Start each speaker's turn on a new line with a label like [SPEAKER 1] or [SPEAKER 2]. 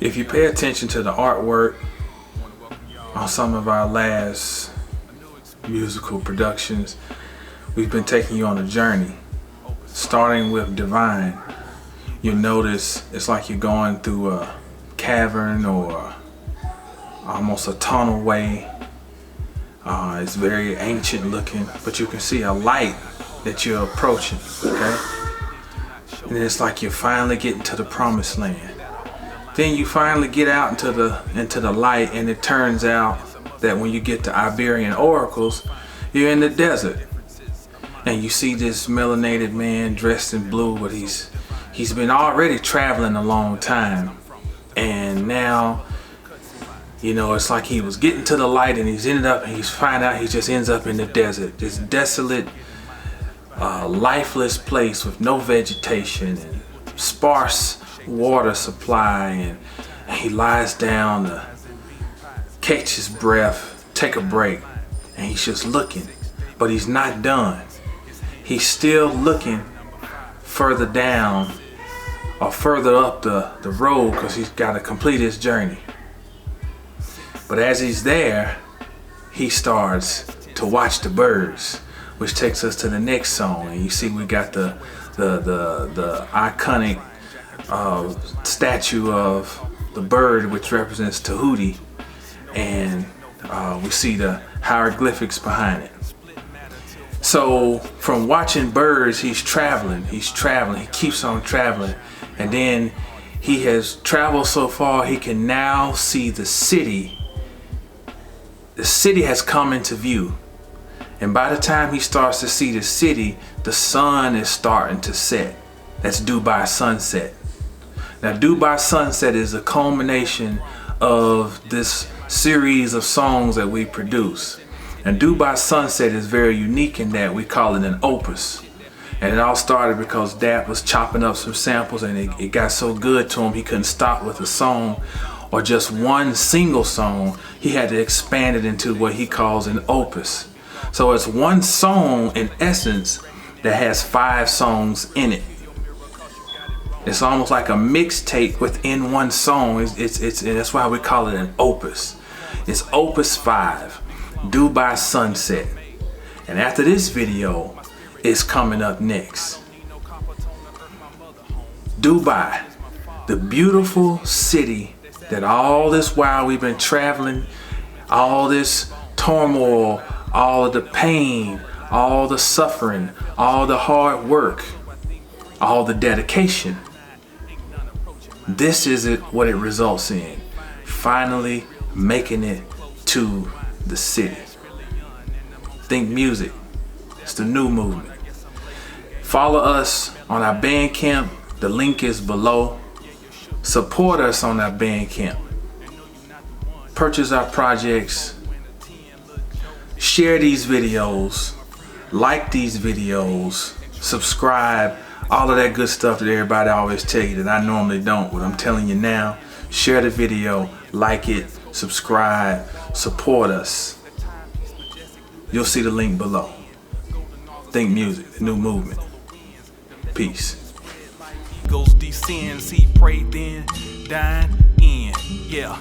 [SPEAKER 1] If you pay attention to the artwork on some of our last musical productions, we've been taking you on a journey. Starting with Divine, you'll notice it's like you're going through a cavern or almost a tunnel way. It's very ancient looking, but you can see a light that you're approaching, okay? And it's like you're finally getting to the promised land. Then you finally get out into the light, and it turns out that when you get to Iberian oracles, you're in the desert. And you see this melanated man dressed in blue, but he's been already traveling a long time. And now, you know, it's like he was getting to the light and he just ends up in the desert. This desolate, lifeless place with no vegetation and sparse water supply, and he lies down to catch his breath, take a break, and he's just looking, but he's not done. He's still looking further down or further up the road because he's got to complete his journey. But as he's there, he starts to watch the birds, which takes us to the next song. And you see we got the iconic statue of the bird, which represents Tahuti, and we see the hieroglyphics behind it. So from watching birds, he's traveling, he keeps on traveling, and then he has traveled so far he can now see the city. The city has come into view, and by the time he starts to see the city, the sun is starting to set. That's Dubai Sunset. Now, Dubai Sunset is a culmination of this series of songs that we produce. And Dubai Sunset is very unique in that we call it an opus. And it all started because Dap was chopping up some samples, and it got so good to him he couldn't stop with a song or just one single song. He had to expand it into what he calls an opus. So it's one song in essence that has 5 songs in it. It's almost like a mixtape within one song. It's and that's why we call it an opus. It's Opus 5, Dubai Sunset. And after this video, it's coming up next. Dubai, the beautiful city that all this while we've been traveling, all this turmoil, all of the pain, all the suffering, all the hard work, all the dedication. This is what it results in. Finally making it to the city. Think music. It's the new movement. Follow us on our Bandcamp. The link is below. Support us on our Bandcamp. Purchase our projects. Share these videos. Like these videos. Subscribe. All of that good stuff that everybody always tell you that I normally don't, but I'm telling you now. Share the video, like it, subscribe, support us. You'll see the link below. Think music, the new movement. Peace.
[SPEAKER 2] Goes descends, he prayed then, dying in, yeah.